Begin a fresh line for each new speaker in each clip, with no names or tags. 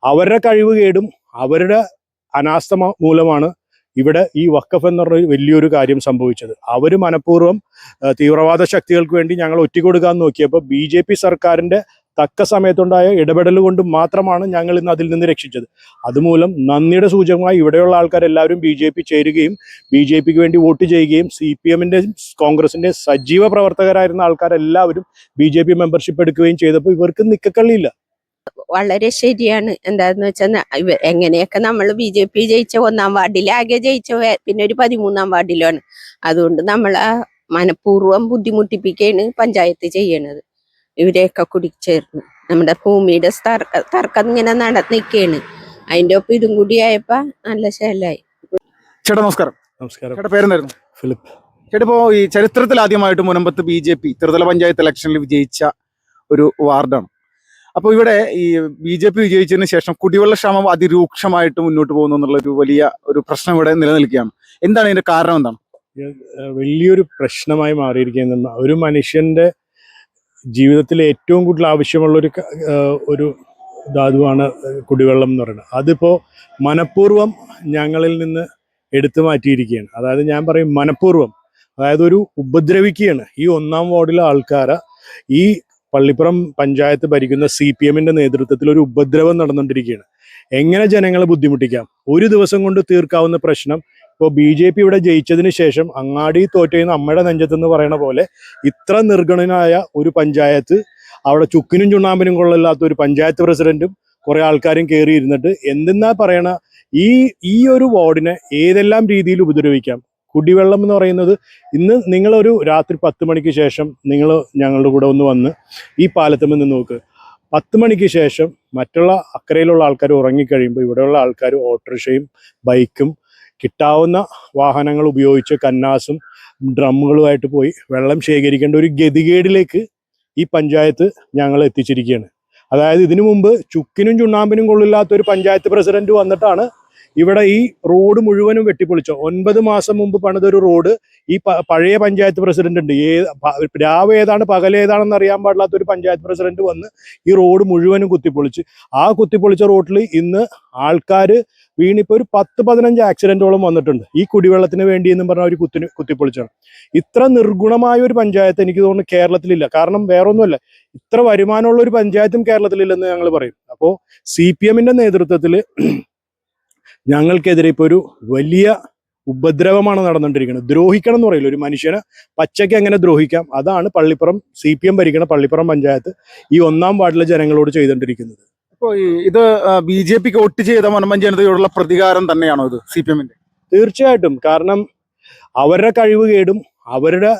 അവരുടെ കഴിവ് കേടും അവരുടെ അനാസ്ഥ മൂലമാണ് ഇവിടെ ഈ വഖഫ് എന്ന് പറഞ്ഞ വലിയൊരു കാര്യം സംഭവിച്ചത്. അവർ മനഃപൂർവ്വം തീവ്രവാദ ശക്തികൾക്ക് വേണ്ടി ഞങ്ങൾ ഒറ്റിക്കൊടുക്കാൻ നോക്കിയപ്പോൾ BJP സർക്കാരിന്റെ തക്ക സമയത്തുണ്ടായ ഇടപെടൽ കൊണ്ട് മാത്രമാണ് ഞങ്ങൾ ഇന്ന് അതിൽ നിന്ന് രക്ഷിച്ചത്. അതുമൂലം നന്ദിയുടെ സൂചകമായി ഇവിടെയുള്ള ആൾക്കാരെല്ലാവരും BJP ചേരുകയും BJPക്ക് വേണ്ടി വോട്ട് ചെയ്യുകയും CPMന്റെ കോൺഗ്രസിന്റെ സജീവ പ്രവർത്തകരായിരുന്ന ആൾക്കാരെല്ലാവരും BJP മെമ്പർഷിപ്പ് എടുക്കുകയും ചെയ്തപ്പോൾ ഇവർക്ക് നിക്കക്കള്ളിയില്ല.
വളരെ ശരിയാണ്. എന്താന്ന് വെച്ചാൽ എങ്ങനെയൊക്കെ നമ്മൾ BJP ജയിച്ച 1-ാം വാർഡിൽ ആകെ ജയിച്ച പിന്നെ ഒരു 13-ാം വാർഡിലാണ്. അതുകൊണ്ട് നമ്മൾ മനഃപൂർവ്വം ബുദ്ധിമുട്ടിപ്പിക്കുകയാണ് പഞ്ചായത്ത് ചെയ്യണത്. ഇവരെയൊക്കെ കുടിച്ചേർന്ന് നമ്മുടെ ഭൂമിയുടെ തർക്കം ഇങ്ങനെ നടന്നിരിക്കുകയാണ്. അതിന്റെ ഒപ്പം ഇതും കൂടി ആയപ്പോ നല്ല ശേലായി.
ചേട്ടാ നമസ്കാരം.
നമസ്കാരം.
ചേട്ടാ പേരെന്തായിരുന്നു?
ഫിലിപ്പ്.
ചേട്ടാ ഇപ്പോ ഈ ചരിത്രത്തിൽ ആദ്യമായിട്ട് മുനമ്പത്ത് BJP ത്രിതല പഞ്ചായത്ത് ഇലക്ഷനിൽ വിജയിച്ച ഒരു വാർഡാണ്. അപ്പോൾ ഇവിടെ ഈ BJP വിജയിച്ചതിന് ശേഷം കുടിവെള്ളക്ഷാമം അതിരൂക്ഷമായിട്ട് മുന്നോട്ട് പോകുന്നു എന്നുള്ള ഒരു വലിയ ഒരു പ്രശ്നം ഇവിടെ നിലനിൽക്കുകയാണ്. എന്താണ് ഇതിന്റെ കാരണം? എന്താണ്
വലിയൊരു പ്രശ്നമായി മാറിയിരിക്കുന്ന ഒരു മനുഷ്യന്റെ ജീവിതത്തിൽ ഏറ്റവും കൂടുതൽ ആവശ്യമുള്ള ഒരു ധാതുവാണ് കുടിവെള്ളം എന്ന് പറയുന്നത്. അതിപ്പോൾ മനഃപൂർവ്വം ഞങ്ങളിൽ നിന്ന് എടുത്തു മാറ്റിയിരിക്കുകയാണ്. അതായത് ഞാൻ പറയും മനഃപൂർവ്വം, അതായത് ഒരു ഉപദ്രവിക്കുകയാണ്. ഈ 1-ാം വാർഡിലെ ആൾക്കാരെ ഈ പള്ളിപ്പുറം പഞ്ചായത്ത് ഭരിക്കുന്ന CPMന്റെ നേതൃത്വത്തിൽ ഒരു ഉപദ്രവം നടന്നുകൊണ്ടിരിക്കുകയാണ്. എങ്ങനെ ജനങ്ങളെ ബുദ്ധിമുട്ടിക്കാം? ഒരു ദിവസം കൊണ്ട് തീർക്കാവുന്ന പ്രശ്നം ഇപ്പോൾ BJP ഇവിടെ ജയിച്ചതിന് ശേഷം അങ്ങാടി തോറ്റെന്ന് അമ്മയുടെ നെഞ്ചത്തെന്ന് പറയുന്ന പോലെ ഇത്ര നിർഗണനായ ഒരു പഞ്ചായത്ത്, അവിടെ ചുക്കിനും ചുണ്ണാമ്പിനും കൊള്ളില്ലാത്ത ഒരു പഞ്ചായത്ത് പ്രസിഡന്റും കുറെ ആൾക്കാരും കയറി ഇരുന്നിട്ട് എന്തെന്നാ പറയണ ഈ ഒരു വാർഡിനെ ഏതെല്ലാം രീതിയിൽ ഉപദ്രവിക്കാം. കുടിവെള്ളം എന്ന് പറയുന്നത് ഇന്ന് നിങ്ങളൊരു രാത്രി 10 മണിക്ക് ശേഷം നിങ്ങൾ ഞങ്ങളുടെ കൂടെ ഒന്ന് വന്ന് ഈ പാലത്തുമ്പോൾ നിന്ന് നോക്ക്. 10 മണിക്ക് ശേഷം മറ്റുള്ള അക്കരയിലുള്ള ആൾക്കാർ ഉറങ്ങിക്കഴിയുമ്പോൾ ഇവിടെയുള്ള ആൾക്കാർ ഓട്ടോറിക്ഷയും ബൈക്കും കിട്ടാവുന്ന വാഹനങ്ങൾ ഉപയോഗിച്ച് കന്നാസും ഡ്രമ്മുകളുമായിട്ട് പോയി വെള്ളം ശേഖരിക്കേണ്ട ഒരു ഗതികേടിലേക്ക് ഈ പഞ്ചായത്ത് ഞങ്ങൾ എത്തിച്ചിരിക്കുകയാണ്. അതായത് ഇതിനു മുമ്പ് ചുക്കിനും ചുണ്ണാമ്പിനും കൊള്ളില്ലാത്ത ഒരു പഞ്ചായത്ത് പ്രസിഡന്റ് വന്നിട്ടാണ് ഇവിടെ ഈ റോഡ് മുഴുവനും വെട്ടിപ്പൊളിച്ചോ. 9 മാസം മുമ്പ് പണിതൊരു റോഡ് ഈ പഴയ പഞ്ചായത്ത് പ്രസിഡന്റ് ഉണ്ട്, രാവ് ഏതാണ് പകലേതാണെന്ന് അറിയാൻ പാടില്ലാത്ത ഒരു പഞ്ചായത്ത് പ്രസിഡന്റ് വന്ന് ഈ റോഡ് മുഴുവനും കുത്തിപ്പൊളിച്ച് ആ കുത്തിപ്പൊളിച്ച റോഡിൽ ഇന്ന് ആൾക്കാർ വീണിപ്പോൾ ഒരു 10-15 ആക്സിഡന്റോളം വന്നിട്ടുണ്ട്. ഈ കുടിവെള്ളത്തിന് വേണ്ടി എന്നും പറഞ്ഞാൽ ഒരു കുത്തിപ്പൊളിച്ചാണ്. ഇത്ര നിർഗുണമായ ഒരു പഞ്ചായത്ത് എനിക്ക് തോന്നുന്നു കേരളത്തിലില്ല. കാരണം വേറൊന്നുമല്ല, ഇത്ര വരുമാനമുള്ള ഒരു പഞ്ചായത്തും കേരളത്തിലില്ലെന്ന് ഞങ്ങൾ പറയും. അപ്പോൾ CPMന്റെ നേതൃത്വത്തിൽ ഞങ്ങൾക്കെതിരെ ഇപ്പോൾ ഒരു വലിയ ഉപദ്രവമാണ് നടന്നുകൊണ്ടിരിക്കുന്നത്. ദ്രോഹിക്കണം എന്ന് പറയില്ല, ഒരു മനുഷ്യനെ പച്ചയ്ക്ക് എങ്ങനെ ദ്രോഹിക്കാം, അതാണ് പള്ളിപ്പുറം CPM ഭരിക്കുന്ന പള്ളിപ്പുറം പഞ്ചായത്ത് ഈ 1-ാം വാർഡിലെ ജനങ്ങളോട് ചെയ്തുകൊണ്ടിരിക്കുന്നത്.
ഇപ്പോൾ ഇത് BJPക്ക് വോട്ട് ചെയ്ത മുനമ്പം ജനതയോടുള്ള പ്രതികാരം തന്നെയാണോ ഇത് CPMന്റെ?
തീർച്ചയായിട്ടും. കാരണം അവരുടെ കഴിവ് കേടും അവരുടെ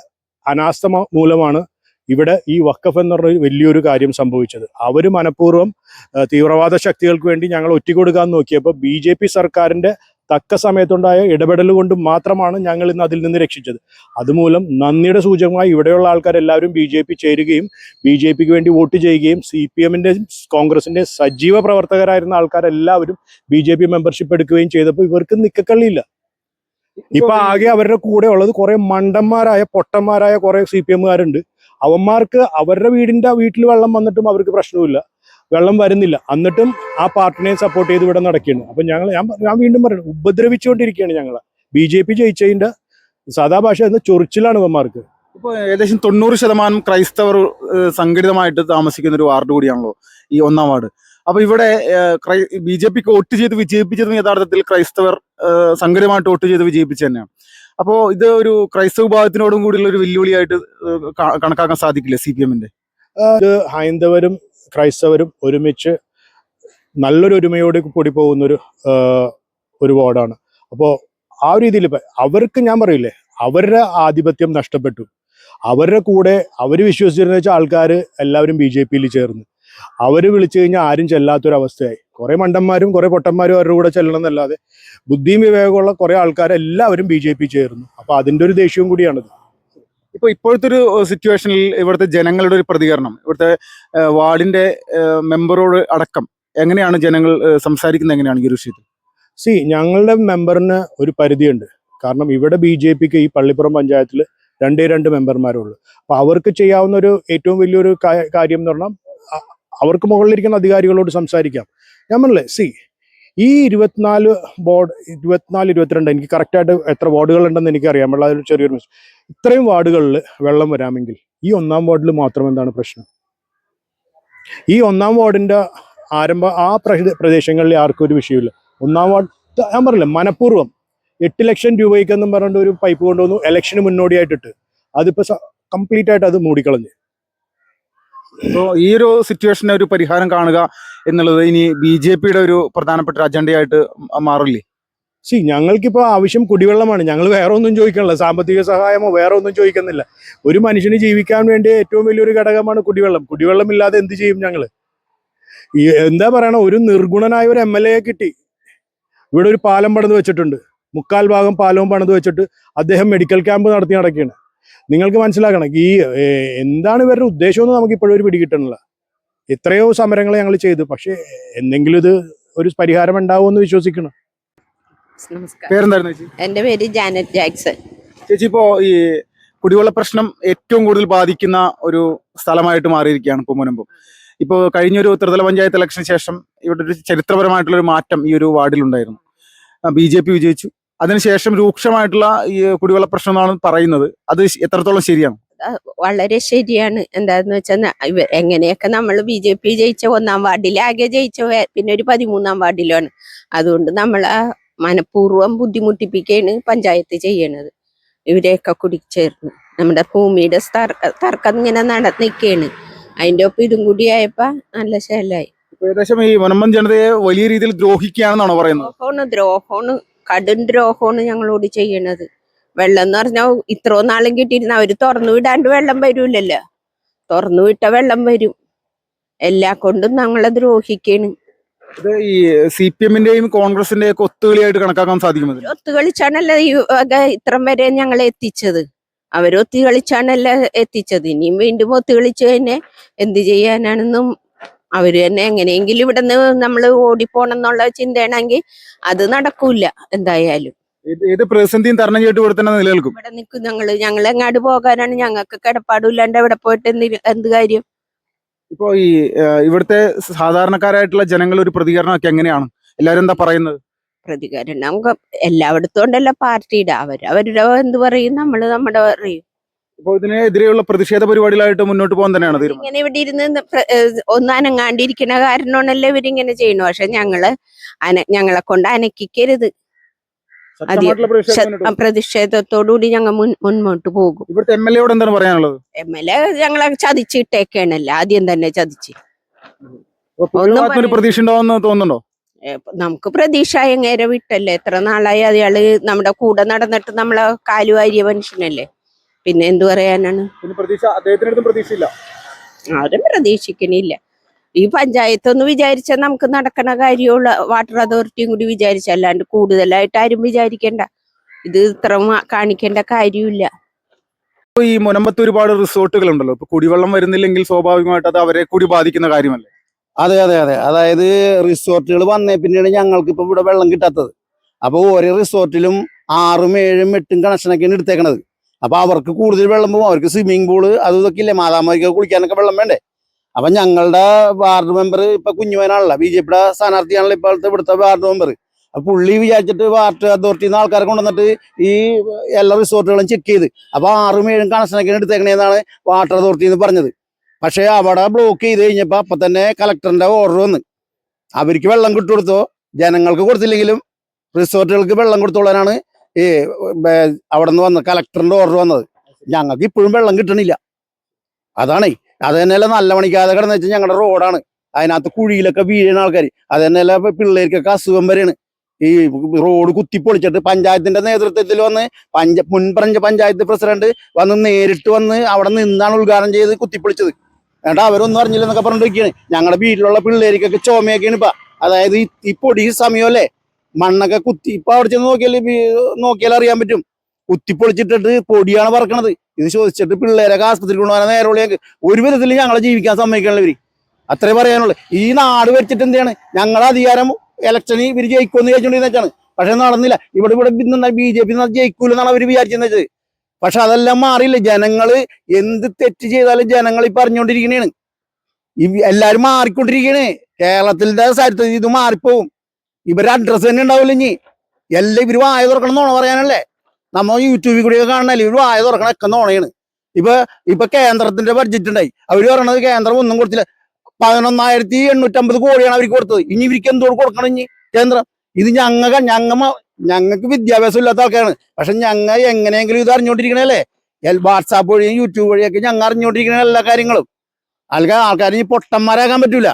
അനാസ്ഥ മൂലമാണ് ഇവിടെ ഈ വഖഫ് എന്ന് പറഞ്ഞ വലിയൊരു കാര്യം സംഭവിച്ചത്. അവർ മനഃപൂർവ്വം തീവ്രവാദ ശക്തികൾക്ക് വേണ്ടി ഞങ്ങൾ ഒറ്റിക്കൊടുക്കാൻ നോക്കിയപ്പോൾ BJP സർക്കാരിന്റെ തക്ക സമയത്തുണ്ടായ ഇടപെടൽ കൊണ്ട് മാത്രമാണ് ഞങ്ങൾ ഇന്ന് അതിൽ നിന്ന് രക്ഷിച്ചത്. അതുമൂലം നന്ദിയുടെ സൂചകമായി ഇവിടെയുള്ള ആൾക്കാരെല്ലാവരും BJP ചേരുകയും BJPക്ക് വേണ്ടി വോട്ട് ചെയ്യുകയും CPMന്റെ കോൺഗ്രസിന്റെ സജീവ പ്രവർത്തകരായിരുന്ന ആൾക്കാരെല്ലാവരും BJP മെമ്പർഷിപ്പ് എടുക്കുകയും ചെയ്തപ്പോൾ ഇവർക്ക് നിക്കക്കള്ളിയില്ല. ഇപ്പൊ ആകെ അവരുടെ കൂടെ ഉള്ളത് കുറെ മണ്ടന്മാരായ പൊട്ടന്മാരായ കുറെ CPMകാരുണ്ട്. അവന്മാർക്ക് അവരുടെ വീട്ടിൽ വെള്ളം വന്നിട്ടും അവർക്ക് പ്രശ്നമില്ല, വെള്ളം വരുന്നില്ല, എന്നിട്ടും ആ പാർട്ടിനെ സപ്പോർട്ട് ചെയ്ത് ഇവിടെ നടക്കുകയാണ്. അപ്പൊ ഞാൻ വീണ്ടും പറയുന്നു, ഉപദ്രവിച്ചുകൊണ്ടിരിക്കുകയാണ് ഞങ്ങളെ. BJP ജയിച്ചതിന്റെ സാധാ ഭാഷ എന്ന ചൊറിച്ചിലാണ് ഇവന്മാർക്ക്.
ഇപ്പോൾ ഏകദേശം 90% ക്രൈസ്തവർ സംഘടിതമായിട്ട് താമസിക്കുന്ന ഒരു വാർഡ് കൂടിയാണല്ലോ ഈ 1-ാം വാർഡ്. അപ്പൊ ഇവിടെ BJPക്ക് വോട്ട് ചെയ്ത് വിജയിപ്പിച്ചതും യഥാർത്ഥത്തിൽ ക്രൈസ്തവർ സംഘടിതമായിട്ട് വോട്ട് ചെയ്ത് വിജയിപ്പിച്ചു തന്നെയാണ്. അപ്പോൾ ഇത് ഒരു ക്രൈസ്തവ വിഭാഗത്തിനോടും കൂടിയുള്ള ഒരു വെല്ലുവിളിയായിട്ട് കണക്കാക്കാൻ സാധിക്കില്ല CPMന്റെ?
ഇത് ഹൈന്ദവരും ക്രൈസ്തവരും ഒരുമിച്ച് നല്ലൊരു ഒരുമയോട് കൂടി പോകുന്ന ഒരു വാർഡാണ്. അപ്പോൾ ആ ഒരു രീതിയിൽ അവർക്ക് ഞാൻ പറയില്ലേ, അവരുടെ ആധിപത്യം നഷ്ടപ്പെട്ടു. അവരുടെ കൂടെ അവർ വിശ്വസിച്ചിരുന്ന വെച്ചാൽ ആൾക്കാർ എല്ലാവരും BJPയിൽ ചേർന്ന് അവർ വിളിച്ചു കഴിഞ്ഞാൽ ആരും ചെല്ലാത്തൊരവസ്ഥയായി. കുറെ മണ്ടന്മാരും കുറെ പൊട്ടന്മാരും അവരുടെ കൂടെ ചെല്ലണം എന്നല്ലാതെ ബുദ്ധിയും വിവേകമുള്ള കുറെ ആൾക്കാരെല്ലാവരും BJP ചേർന്നു. അപ്പൊ അതിന്റെ ഒരു ദേഷ്യവും കൂടിയാണത്.
ഇപ്പോഴത്തെ ഒരു സിറ്റുവേഷനിൽ ഇവിടുത്തെ ജനങ്ങളുടെ ഒരു പ്രതികരണം, ഇവിടുത്തെ വാർഡിന്റെ മെമ്പറോട് അടക്കം എങ്ങനെയാണ് ജനങ്ങൾ സംസാരിക്കുന്നത്? എങ്ങനെയാണ് ഈ ഒരു വിഷയത്തിൽ?
ഞങ്ങളുടെ മെമ്പറിന് ഒരു പരിധിയുണ്ട്. കാരണം ഇവിടെ BJPക്ക് ഈ പള്ളിപ്പുറം പഞ്ചായത്തിൽ 2 മെമ്പർമാരുള്ളൂ. അപ്പൊ അവർക്ക് ചെയ്യാവുന്ന ഒരു ഏറ്റവും വലിയൊരു കാര്യം എന്ന് പറഞ്ഞാൽ അവർക്ക് മുകളിലിരിക്കുന്ന അധികാരികളോട് സംസാരിക്കാം. ഞാൻ പറഞ്ഞില്ലേ, ഈ 22 എനിക്ക് കറക്റ്റായിട്ട് എത്ര വാർഡുകൾ ഉണ്ടെന്ന് എനിക്കറിയാം. വെള്ളം അതിൽ ചെറിയൊരു ഇത്രയും വാർഡുകളിൽ വെള്ളം വരാമെങ്കിൽ ഈ 1-ാം വാർഡിൽ മാത്രം എന്താണ് പ്രശ്നം? ഈ 1-ാം വാർഡിന്റെ പ്രദേശങ്ങളിൽ ആർക്കും ഒരു വിഷയമില്ല. 1-ാം വാർഡ് ഞാൻ പറഞ്ഞില്ല, മനഃപൂർവ്വം 8 ലക്ഷം രൂപയ്ക്കെന്നും പറഞ്ഞിട്ട് ഒരു പൈപ്പ് കൊണ്ടുവന്നു ഇലക്ഷന് മുന്നോടിയായിട്ടിട്ട് അതിപ്പോ കംപ്ലീറ്റ് ആയിട്ട് അത് മൂടിക്കളഞ്ഞ്.
അപ്പോൾ ഈ ഒരു സിറ്റുവേഷന് ഒരു പരിഹാരം കാണുക എന്നുള്ളത് ഇനി BJPയുടെ ഒരു പ്രധാനപ്പെട്ട അജണ്ടയായിട്ട് മാറില്ലേ?
ഞങ്ങൾക്കിപ്പോൾ ആവശ്യം കുടിവെള്ളമാണ്. ഞങ്ങൾ വേറെ ഒന്നും ചോദിക്കണില്ല, സാമ്പത്തിക സഹായമോ വേറെ ഒന്നും ചോദിക്കുന്നില്ല. ഒരു മനുഷ്യന് ജീവിക്കാൻ വേണ്ടി ഏറ്റവും വലിയൊരു ഘടകമാണ് കുടിവെള്ളം. കുടിവെള്ളം ഇല്ലാതെ എന്ത് ചെയ്യും ഞങ്ങൾ? എന്താ പറയണ, ഒരു നിർഗുണനായ ഒരു MLA കിട്ടി. ഇവിടെ ഒരു പാലം പണിത് വെച്ചിട്ടുണ്ട്, 3/4 ഭാഗം പാലവും പണിത് വെച്ചിട്ട് അദ്ദേഹം മെഡിക്കൽ ക്യാമ്പ് നടത്തി നടക്കുകയാണ്. നിങ്ങൾക്ക് മനസ്സിലാക്കണം എന്താണ് ഇവരുടെ ഉദ്ദേശമെന്ന് നമുക്ക് ഇപ്പോഴും ഒരു പിടികിട്ടണില്ല. എത്രയോ സമരങ്ങൾ ഞങ്ങൾ ചെയ്തു, പക്ഷെ എന്തെങ്കിലും ഇത് ഒരു പരിഹാരം ഉണ്ടാവുമെന്ന് വിശ്വസിക്കണം.
നമസ്കാരം.
പേരെന്തായിരുന്നു ചേച്ചി?
എന്റെ പേര് ജാനറ്റ് ജാക്സൺ.
ചേച്ചി, ഇപ്പോ ഈ കുടിവെള്ള പ്രശ്നം ഏറ്റവും കൂടുതൽ ബാധിക്കുന്ന ഒരു സ്ഥലമായിട്ട് മാറിയിരിക്കുകയാണ് ഇപ്പോൾ മുനമ്പം. ഇപ്പോൾ കഴിഞ്ഞൊരു ത്രിതല പഞ്ചായത്ത് ഇലക്ഷന് ശേഷം ഇവിടെ ഒരു ചരിത്രപരമായിട്ടുള്ള ഒരു മാറ്റം ഈ ഒരു വാർഡിലുണ്ടായിരുന്നു. BJP വിജയിച്ചു. അതിനുശേഷം രൂക്ഷമായിട്ടുള്ള ഈ കുടിവെള്ള പ്രശ്നം എന്നാണ് പറയുന്നത്. അത് എത്രത്തോളം ശരിയാണ്?
വളരെ ശരിയാണ്. എന്താന്ന് വെച്ചാൽ എങ്ങനെയൊക്കെ നമ്മൾ BJP ജയിച്ച 1-ാം വാർഡിലാകെ ജയിച്ച പിന്നെ ഒരു 13-ാം വാർഡിലാണ്. അതുകൊണ്ട് നമ്മൾ മനഃപൂർവ്വം ബുദ്ധിമുട്ടിപ്പിക്കുകയാണ് പഞ്ചായത്ത് ചെയ്യണത്. ഇവരെയൊക്കെ കുടിച്ചേർന്ന് നമ്മുടെ ഭൂമിയുടെ തർക്കം ഇങ്ങനെ നടന്നിരിക്കുകയാണ്. അതിന്റെ ഒപ്പം ഇതും കൂടി ആയപ്പോ നല്ല ശേലായി.
ഏകദേശം ഈ മുനമ്പം ജനതയെ വലിയ രീതിയിൽ ദ്രോഹിക്കുകയാണെന്നാണോ പറയുന്നത്?
ദ്രോഹമാണ്, കടും ദ്രോഹമാണ് ഞങ്ങളോട് ചെയ്യണത്. വെള്ളം എന്ന് പറഞ്ഞാൽ ഇത്രയും നാളും കിട്ടിയിരുന്ന അവര് തുറന്നു വിടാണ്ട് വെള്ളം വരൂലല്ലോ. തുറന്നു വിട്ട വെള്ളം വരും. എല്ലാ കൊണ്ടും ഞങ്ങളെ ദ്രോഹിക്കാണ്.
ഇത് ഈ CPM-ന്റെയും കോൺഗ്രസിന്റെയും ഒക്കെ ഒത്തുകളിയായിട്ട് കണക്കാക്കാൻ സാധിക്കും.
ഒത്തുകളിച്ചാണല്ലോ ഈ ഇത്രം വരെ ഞങ്ങളെ എത്തിച്ചത്. അവരൊത്തുകളിച്ചാണല്ലോ എത്തിച്ചത്. ഇനിയും വീണ്ടും ഒത്തുകളിച്ചു തന്നെ എന്ത് ചെയ്യാനാണെന്നും അവര് തന്നെ എങ്ങനെയെങ്കിലും ഇവിടെ നിന്ന് നമ്മൾ ഓടിപ്പോണം എന്നുള്ള ചിന്തയാണെങ്കിൽ അത് നടക്കൂല എന്തായാലും.
ഏത് പ്രതിസന്ധിയും തരണം ചെയ്തിട്ട് ഇവിടെ തന്നെ നിലനിൽക്കും.
ഇവിടെ നിൽക്കും ഞങ്ങൾ എങ്ങാട് പോകാനാണ്? ഞങ്ങൾക്ക് കിടപ്പാടില്ലാണ്ട് ഇവിടെ പോയിട്ട് എന്ത് കാര്യം?
ഇപ്പോ ഈ ഇവിടുത്തെ സാധാരണക്കാരായിട്ടുള്ള ജനങ്ങൾ ഒരു പ്രതികരണമൊക്കെ എങ്ങനെയാണ്? എല്ലാരും എന്താ പറയുന്നത്?
പ്രതികരണം നമുക്ക് എല്ലായിടത്തും ഉണ്ടല്ലോ പാർട്ടിയുടെ. അവരുടെ എന്ത് പറയും, നമ്മള് നമ്മുടെ പറയും.
ഇപ്പൊ ഇതിനെതിരെയുള്ള പ്രതിഷേധ പരിപാടികളായിട്ട് മുന്നോട്ട് പോകാൻ തന്നെയാണ് തീരുമാനം.
ഇങ്ങനെ ഇവിടെ ഇരുന്ന് ഒന്നും അനങ്ങാണ്ടിരിക്കണ കാരണമാണല്ലോ ഇവരിങ്ങനെ ചെയ്യണു. പക്ഷെ ഞങ്ങളെ കൊണ്ട് അനക്കിക്കരുത്. പ്രതിഷേധത്തോടുകൂടി ഞങ്ങൾ മുന്നോട്ട് പോകും.
ഇവിടുത്തെ MLA-യോട് എന്താണ് പറയാനുള്ളത്?
MLA ഞങ്ങളെ ചതിച്ചിട്ടേക്കാണല്ലോ, ആദ്യം തന്നെ ചതിച്ച്.
പ്രതീക്ഷ ഉണ്ടാവുമെന്ന് തോന്നുന്നുണ്ടോ?
നമുക്ക് പ്രതീക്ഷ എങ്ങേരെ വിട്ടല്ലേ. എത്ര നാളായി അയാള് നമ്മുടെ കൂടെ നടന്നിട്ട് നമ്മളെ കാലുവാരിയ മനുഷ്യനല്ലേ. പിന്നെ എന്തു പറയാനാണ്? ആരും പ്രതീക്ഷിക്കണില്ല. ഈ പഞ്ചായത്തൊന്ന് വിചാരിച്ചാൽ നമുക്ക് നടക്കണ കാര്യമുള്ള വാട്ടർ അതോറിറ്റിയും കൂടി വിചാരിച്ചല്ലാണ്ട് കൂടുതലായിട്ട് ആരും വിചാരിക്കണ്ട. ഇത് ഇത്ര കാണിക്കേണ്ട കാര്യമില്ല.
ഈ മുനമ്പത്ത് ഒരുപാട് റിസോർട്ടുകൾ ഉണ്ടല്ലോ. ഇപ്പൊ കുടിവെള്ളം വരുന്നില്ലെങ്കിൽ സ്വാഭാവികമായിട്ട് അത് അവരെ കൂടി ബാധിക്കുന്ന കാര്യമല്ലേ?
അതെ. അതായത് റിസോർട്ടുകൾ വന്നേ പിന്നെയാണ് ഞങ്ങൾക്ക് ഇപ്പൊ ഇവിടെ വെള്ളം കിട്ടാത്തത്. അപ്പൊ ഓരോ റിസോർട്ടിലും 6ഉം 7ഉം 8ഉം കണക്ഷനൊക്കെയാണ് എടുത്തേക്കണത്. അപ്പൊ അവർക്ക് കൂടുതൽ വെള്ളം പോകും. അവർക്ക് സ്വിമ്മിംഗ് പൂള് അതും ഇതൊക്കെ ഇല്ലേ, മാതാമരിക്ക് കുളിക്കാനൊക്കെ വെള്ളം വേണ്ടേ. അപ്പൊ ഞങ്ങളുടെ വാർഡ് മെമ്പർ ഇപ്പൊ കുഞ്ഞുമോനാണല്ലോ, BJPയുടെ സ്ഥാനാർത്ഥിയാണല്ലോ ഇപ്പോഴത്തെ ഇവിടുത്തെ വാർഡ് മെമ്പർ. അപ്പൊ പുള്ളി വിചാരിച്ചിട്ട് വാട്ടർ അതോറിറ്റിയിൽ നിന്ന് ആൾക്കാരെ കൊണ്ടുവന്നിട്ട് ഈ എല്ലാ റിസോർട്ടുകളും ചെക്ക് ചെയ്ത് അപ്പൊ 6ഉം 7ഉം കണക്ഷനൊക്കെയാണ് എടുത്തേക്കണേന്നാണ് വാട്ടർ അതോറിറ്റി എന്ന് പറഞ്ഞത്. പക്ഷെ അവിടെ ബ്ലോക്ക് ചെയ്ത് കഴിഞ്ഞപ്പോ അപ്പൊ തന്നെ കളക്ടറിന്റെ ഓർഡർ വന്ന് അവർക്ക് വെള്ളം കൊടുത്തോ, ജനങ്ങൾക്ക് കൊടുത്തില്ലെങ്കിലും റിസോർട്ടുകൾക്ക് വെള്ളം കൊടുത്തോളാനാണ് ഈ അവിടെ നിന്ന് വന്നത് കളക്ടറിന്റെ ഓർഡർ വന്നത്. ഞങ്ങൾക്ക് ഇപ്പോഴും വെള്ളം കിട്ടണില്ല. അതാണേ. അത് തന്നെയല്ല നല്ല മണിക്കാതെ കിടന്ന് വെച്ചാൽ ഞങ്ങളുടെ റോഡാണ്, അതിനകത്ത് കുഴിയിലൊക്കെ വീഴുന്ന ആൾക്കാർ. അത് തന്നെയല്ല പിള്ളേർക്കൊക്കെ അസുഖം വരെയാണ്. ഈ റോഡ് കുത്തിപ്പൊളിച്ചിട്ട് പഞ്ചായത്തിന്റെ നേതൃത്വത്തിൽ വന്ന് മുൻ പഞ്ചായത്ത് പ്രസിഡന്റ് വന്ന് നേരിട്ട് വന്ന് അവിടെ നിന്നാണ് ഉദ്ഘാടനം ചെയ്ത് കുത്തിപ്പൊളിച്ചത്. എന്നിട്ട് അവരൊന്നും അറിഞ്ഞില്ല എന്നൊക്കെ പറഞ്ഞിരിക്കുകയാണ്. ഞങ്ങളുടെ വീട്ടിലുള്ള പിള്ളേർക്കൊക്കെ ചുമയൊക്കെയാണ് ഇപ്പൊ. അതായത് ഈ പൊടി സമയമല്ലേ, മണ്ണൊക്കെ കുത്തി ഇപ്പൊ അവിടെ ചെന്ന് നോക്കിയാൽ അറിയാൻ പറ്റും. കുത്തിപ്പൊളിച്ചിട്ടിട്ട് പൊടിയാണ് പറക്കണത്. ഇത് ചോദിച്ചിട്ട് പിള്ളേരൊക്കെ ആസ്പത്രിയിൽ കൊണ്ടുപോകാൻ നേരമുള്ള ഒരു വിധത്തിൽ ഞങ്ങളെ ജീവിക്കാൻ സമ്മതിക്കണല്ലോ ഇവര്. അത്രേ പറയാനുള്ളൂ. ഈ നാട് വെച്ചിട്ട് എന്താണ് ഞങ്ങളെ അധികാരം ഇലക്ഷന് ഇവര് ജയിക്കുമെന്ന് ചോദിച്ചോണ്ടിരുന്ന വെച്ചാണ്. പക്ഷെ നടന്നില്ല. ഇവിടെ BJP ജയിക്കൂലെന്നാണ് അവര് വിചാരിച്ചെന്ന് വെച്ചത്. പക്ഷെ അതെല്ലാം മാറിയില്ല. ജനങ്ങള് എന്ത് തെറ്റ് ചെയ്താലും ജനങ്ങൾ ഈ പറഞ്ഞുകൊണ്ടിരിക്കണേണ്. എല്ലാരും മാറിക്കൊണ്ടിരിക്കണ്. കേരളത്തിന്റെ സ്ഥലത്ത് ഇത് മാറിപ്പോവും. ഇവരുടെ അഡ്രസ് തന്നെ ഉണ്ടാവില്ല. ഇനി എല്ലാം ഇവര് വായ തുറക്കണം നോണ പറയാനല്ലേ. നമ്മ യൂട്യൂബിൽ കൂടി കാണണല്ലേ ഇവര് വായ തുറക്കണം ഒക്കെ നോണയാണ്. ഇപ്പൊ കേന്ദ്രത്തിന്റെ ബഡ്ജറ്റ് ഉണ്ടായി. അവര് പറയണത് കേന്ദ്രം ഒന്നും കൊടുത്തില്ല. 11,850 കോടിയാണ് അവർക്ക് കൊടുത്തത്. ഇനി ഇവർക്ക് എന്തോട് കൊടുക്കണം ഇനി കേന്ദ്രം? ഇത് ഞങ്ങൾക്ക് വിദ്യാഭ്യാസം ഇല്ലാത്ത ആൾക്കാരാണ്. പക്ഷെ ഞങ്ങൾ എങ്ങനെയെങ്കിലും ഇത് അറിഞ്ഞുകൊണ്ടിരിക്കണല്ലേ. വാട്സാപ്പ് വഴിയും യൂട്യൂബ് വഴിയൊക്കെ ഞങ്ങൾ അറിഞ്ഞുകൊണ്ടിരിക്കണ എല്ലാ കാര്യങ്ങളും. ആൾക്കാർ ഇനി പൊട്ടന്മാരാകാൻ പറ്റൂല.